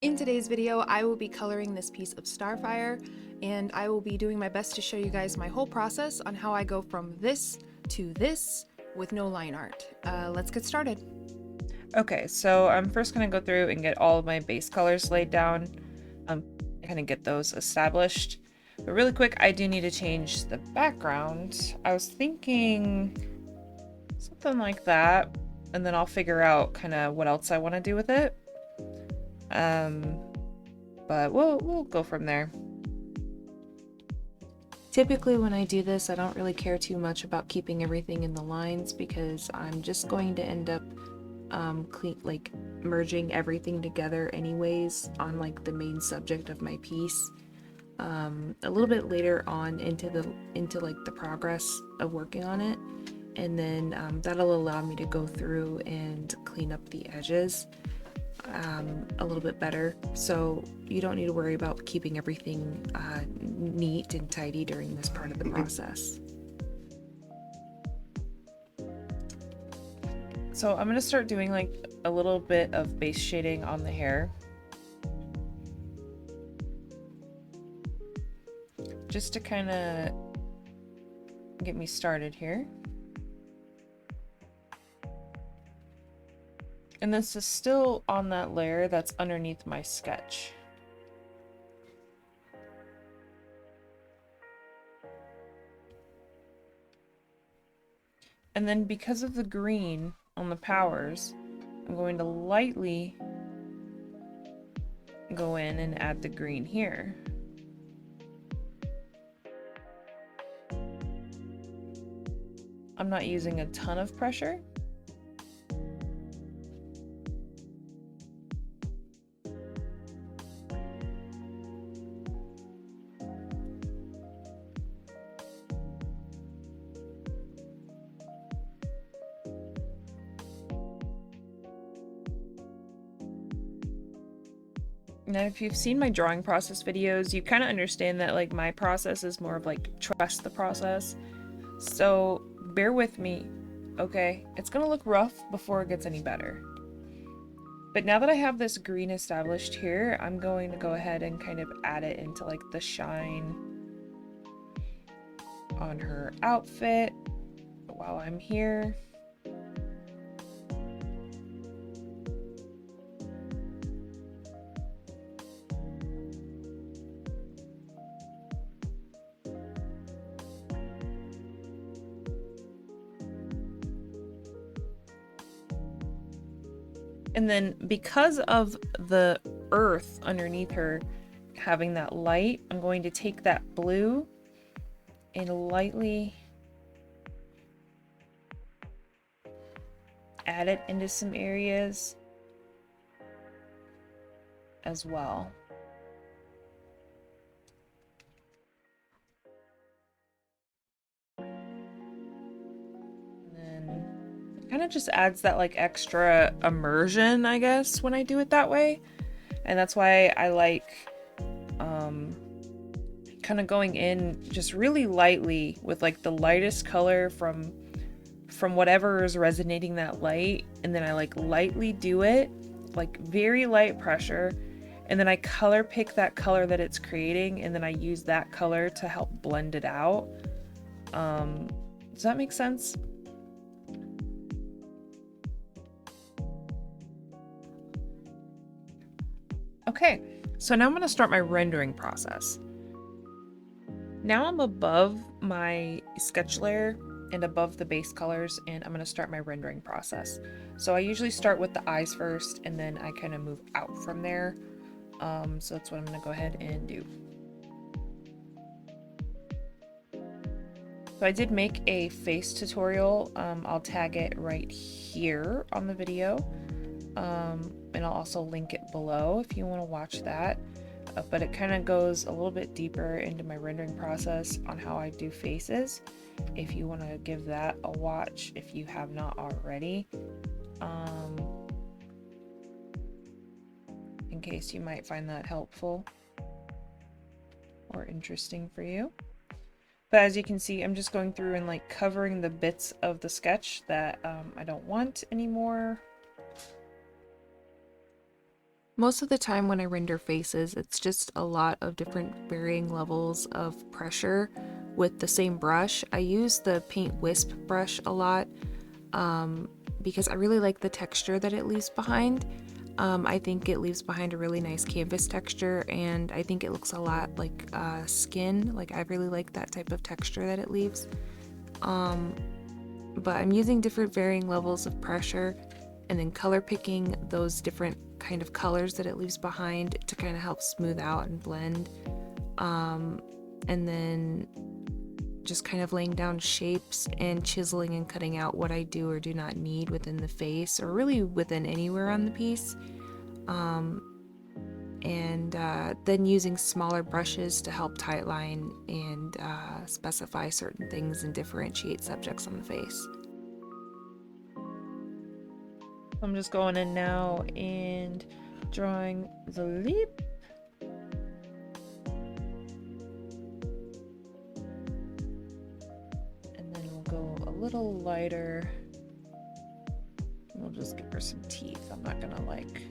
In today's video, I will be coloring this piece of Starfire, and I will be doing my best to show you guys my whole process on how I go from this to this with no line art. Let's get started. Okay, so I'm first going to go through and get all of my base colors laid down, kind of get those established. But really quick, I do need to change the background. I was thinking something like that, and then I'll figure out kind of what else I want to do with it. But we'll go from there. Typically when I do this, I don't really care too much about keeping everything in the lines because I'm just going to end up merging everything together anyways on like the main subject of my piece. A little bit later on into the progress of working on it, and then that'll allow me to go through and clean up the edges a little bit better, so you don't need to worry about keeping everything neat and tidy during this part of the process. So I'm going to start doing like a little bit of base shading on the hair, just to kind of get me started here. And this is still on that layer that's underneath my sketch. And then because of the green on the powers, I'm going to lightly go in and add the green here. I'm not using a ton of pressure. Now, if you've seen my drawing process videos, you kind of understand that like my process is more of like trust the process. So bear with me, okay? It's gonna look rough before it gets any better. But now that I have this green established here, I'm going to go ahead and kind of add it into like the shine on her outfit while I'm here. And then because of the earth underneath her having that light, I'm going to take that blue and lightly add it into some areas as well. Kind of just adds that like extra immersion, I guess, when I do it that way. And that's why I like kind of going in just really lightly with like the lightest color from whatever is resonating that light, and then I like lightly do it, like very light pressure, and then I color pick that color that it's creating, and then I use that color to help blend it out. Does that make sense? Okay, so now I'm going to start my rendering process. Now I'm above my sketch layer and above the base colors, and I'm going to start my rendering process. So I usually start with the eyes first, and then I kind of move out from there. So that's what I'm going to go ahead and do. So I did make a face tutorial. I'll tag it right here on the video. And I'll also link it below if you want to watch that. But it kind of goes a little bit deeper into my rendering process on how I do faces, if you want to give that a watch if you have not already, in case you might find that helpful or interesting for you. But as you can see, I'm just going through and like covering the bits of the sketch that I don't want anymore. I don't want anymore. Most of the time when I render faces, it's just a lot of different varying levels of pressure with the same brush. I use the paint wisp brush a lot because I really like the texture that it leaves behind. I think it leaves behind a really nice canvas texture, and I think it looks a lot like skin. Like, I really like that type of texture that it leaves. But I'm using different varying levels of pressure and then color picking those different kind of colors that it leaves behind to kind of help smooth out and blend. And then just kind of laying down shapes and chiseling and cutting out what I do or do not need within the face, or really within anywhere on the piece. Then using smaller brushes to help tightline and specify certain things and differentiate subjects on the face. I'm just going in now and drawing the lip. And then we'll go a little lighter. We'll just give her some teeth. I'm not gonna like...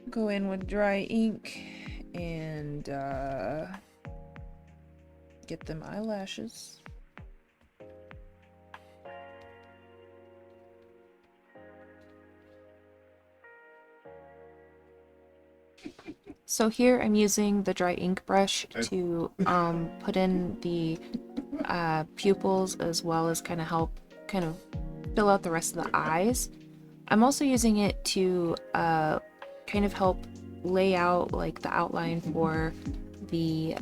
Go in with dry ink and get them eyelashes. So here I'm using the dry ink brush to put in the pupils, as well as kind of help fill out the rest of the eyes. I'm also using it to kind of help lay out like the outline for the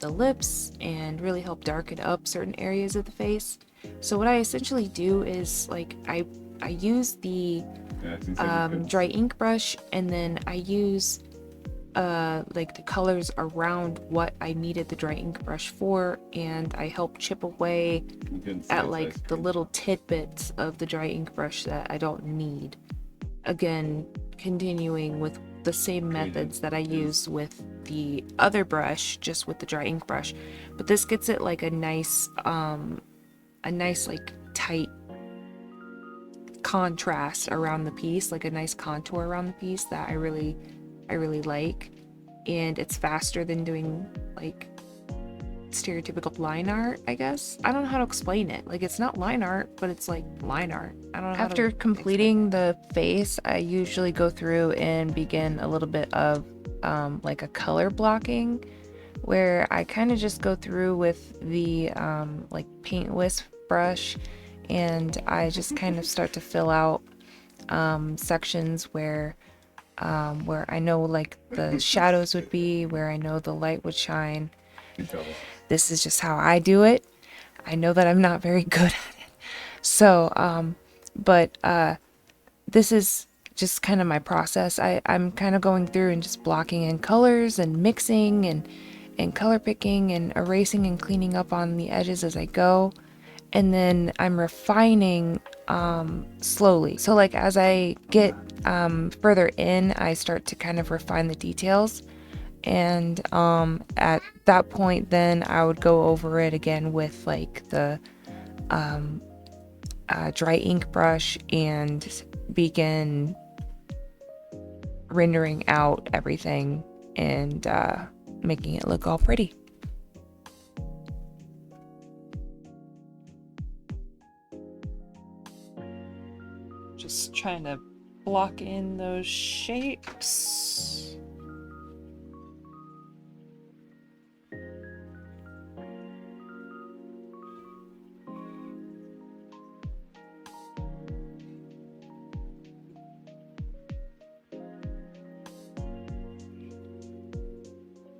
lips and really help darken up certain areas of the face. So what I essentially do is like I use the dry ink brush, and then I use like the colors around what I needed the dry ink brush for, and I help chip away at like the little tidbits of the dry ink brush that I don't need. Again, continuing with the same methods that I use with the other brush, just with the dry ink brush, but this gets it like a nice like tight contrast around the piece, like a nice contour around the piece that I really like. And it's faster than doing like stereotypical line art, I guess. I don't know how to explain it. Like, it's not line art, but it's like line art. I don't know. After completing the face, I usually go through and begin a little bit of like a color blocking, where I kind of just go through with the like paint wisp brush, and I just kind of start to fill out sections where I know like the shadows would be, where I know the light would shine. This is just how I do it. I know that I'm not very good at it. So, this is just kind of my process. I'm kind of going through and just blocking in colors and mixing and color picking and erasing and cleaning up on the edges as I go. And then I'm refining slowly. So like as I get further in, I start to kind of refine the details. And at that point, then I would go over it again with like the dry ink brush and begin rendering out everything and making it look all pretty. Just trying to block in those shapes.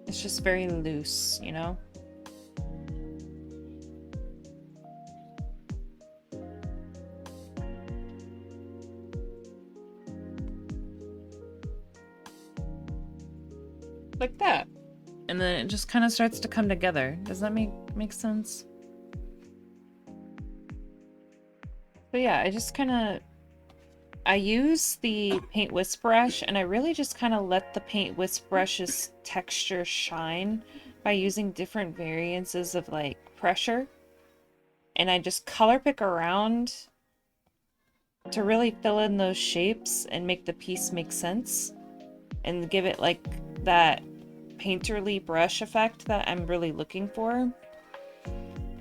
It's just very loose, you know? Like that. And then it just kind of starts to come together. Does that make sense? So yeah, I use the paint wisp brush, and I really just kind of let the paint wisp brush's texture shine by using different variances of like pressure. And I just color pick around to really fill in those shapes and make the piece make sense and give it like that painterly brush effect that I'm really looking for.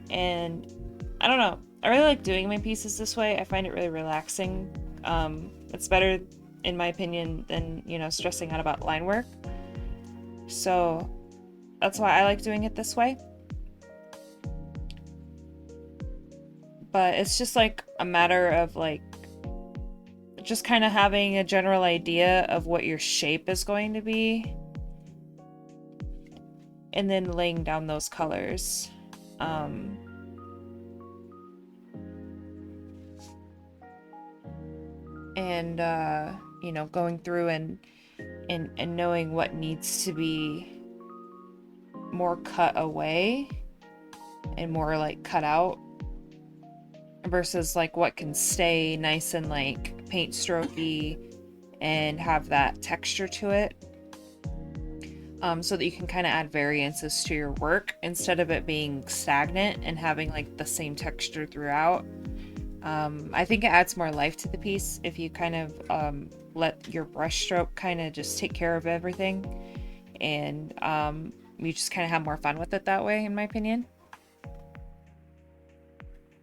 And I don't know, I really like doing my pieces this way. I find it really relaxing. It's better, in my opinion, than, you know, stressing out about line work. So that's why I like doing it this way. But it's just like a matter of like just kind of having a general idea of what your shape is going to be and then laying down those colors. And you know, going through and knowing what needs to be more cut away and more like cut out versus like what can stay nice and like paint strokey and have that texture to it, so that you can kind of add variances to your work instead of it being stagnant and having like the same texture throughout. I think it adds more life to the piece if you kind of let your brush stroke kind of just take care of everything, and you just kind of have more fun with it that way, in my opinion.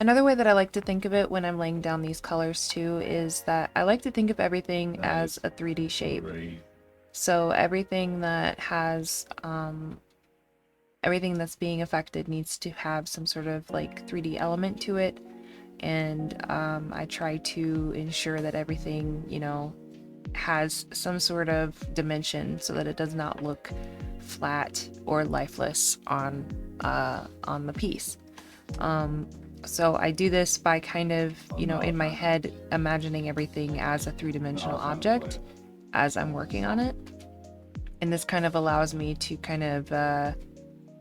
Another way that I like to think of it when I'm laying down these colors too is that I like to think of everything as a 3D shape. So everything that has everything that's being affected needs to have some sort of like 3D element to it, and I try to ensure that everything, you know, has some sort of dimension so that it does not look flat or lifeless on the piece. So I do this by kind of, you know, in my head imagining everything as a three-dimensional object as I'm working on it. And this kind of allows me to kind of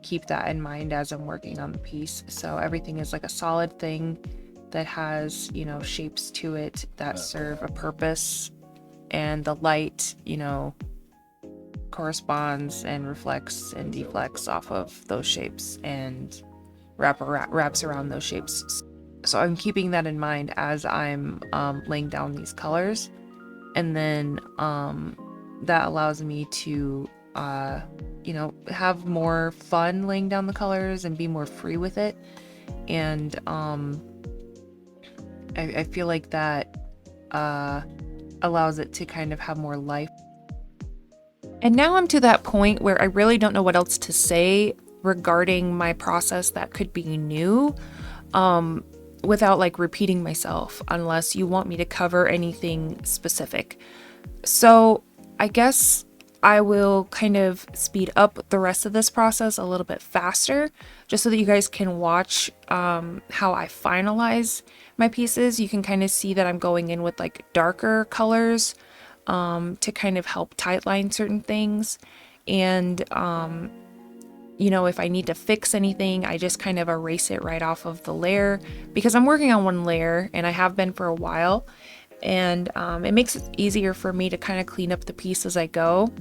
keep that in mind as I'm working on the piece. So everything is like a solid thing that has, you know, shapes to it that serve a purpose, and the light, you know, corresponds and reflects and deflects off of those shapes and wraps around those shapes. So I'm keeping that in mind as I'm laying down these colors, and then that allows me to you know, have more fun laying down the colors and be more free with it. And I feel like that allows it to kind of have more life. And now I'm to that point where I really don't know what else to say regarding my process that could be new, without like repeating myself, unless you want me to cover anything specific. So I guess I will kind of speed up the rest of this process a little bit faster, just so that you guys can watch how I finalize my pieces. You can kind of see that I'm going in with like darker colors to kind of help tightline certain things. And you know, if I need to fix anything, I just kind of erase it right off of the layer, because I'm working on one layer and I have been for a while. And it makes it easier for me to kind of clean up the piece as I go.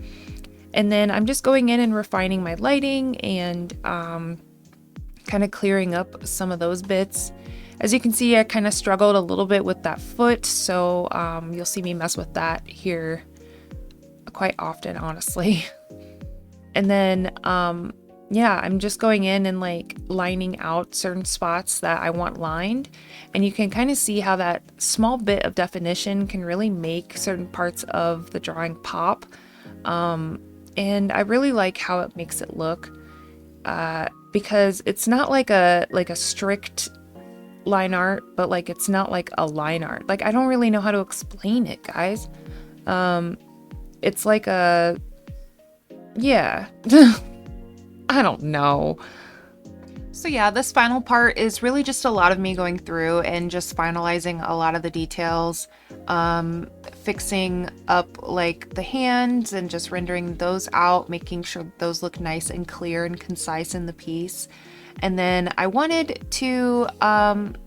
And then I'm just going in and refining my lighting and kind of clearing up some of those bits. As you can see, I kind of struggled a little bit with that foot, so you'll see me mess with that here quite often, honestly. And then yeah, I'm just going in and like lining out certain spots that I want lined, and you can kind of see how that small bit of definition can really make certain parts of the drawing pop. And I really like how it makes it look, because it's not like a strict line art, but like it's not like a line art. Like, I don't really know how to explain it, guys. It's like a, yeah. I don't know. So yeah, this final part is really just a lot of me going through and just finalizing a lot of the details, fixing up like the hands and just rendering those out, making sure those look nice and clear and concise in the piece. And then I wanted to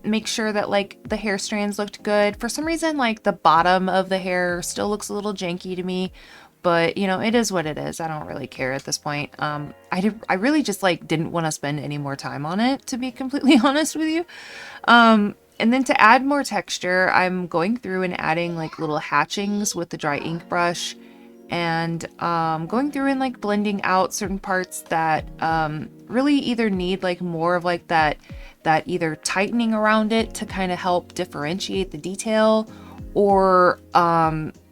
make sure that like the hair strands looked good. For some reason, like the bottom of the hair still looks a little janky to me, but you know, it is what it is. I don't really care at this point. I really just like didn't want to spend any more time on it, to be completely honest with you. And then to add more texture, I'm going through and adding like little hatchings with the dry ink brush, and going through and like blending out certain parts that really either need like more of like that either tightening around it to kind of help differentiate the detail, or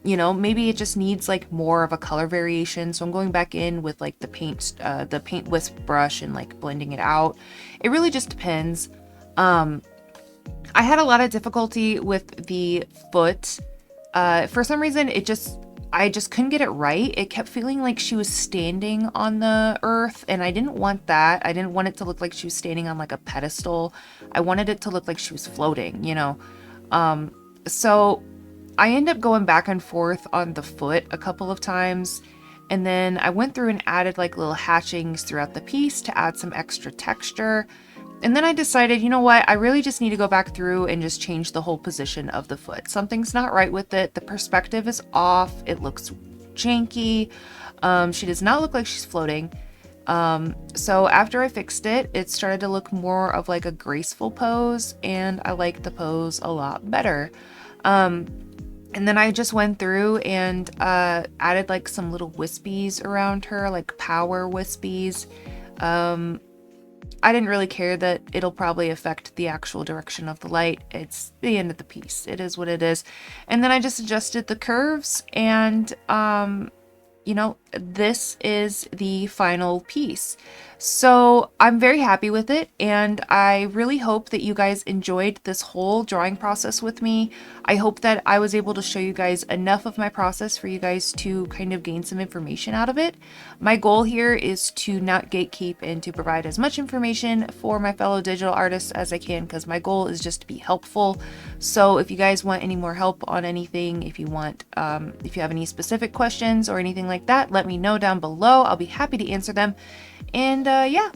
you know, maybe it just needs like more of a color variation. So I'm going back in with like the paint wisp brush and like blending it out. It really just depends. I had a lot of difficulty with the foot. For some reason, I just couldn't get it right. It kept feeling like she was standing on the earth, and I didn't want that. I didn't want it to look like she was standing on like a pedestal. I wanted it to look like she was floating, you know? So I ended up going back and forth on the foot a couple of times, and then I went through and added like little hatchings throughout the piece to add some extra texture. And then I decided, you know what, I really just need to go back through and just change the whole position of the foot. Something's not right with it. The perspective is off. It looks janky. She does not look like she's floating. So after I fixed it, it started to look more of like a graceful pose, and I like the pose a lot better. And then I just went through and added like some little wispies around her, like power wispies. I didn't really care that it'll probably affect the actual direction of the light. It's the end of the piece. It is what it is. And then I just adjusted the curves, and you know, this is the final piece. So I'm very happy with it, and I really hope that you guys enjoyed this whole drawing process with me. I hope that I was able to show you guys enough of my process for you guys to kind of gain some information out of it. My goal here is to not gatekeep and to provide as much information for my fellow digital artists as I can, because my goal is just to be helpful. So if you guys want any more help on anything, if you want, if you have any specific questions or anything like that, let me know down below. I'll be happy to answer them. And yeah,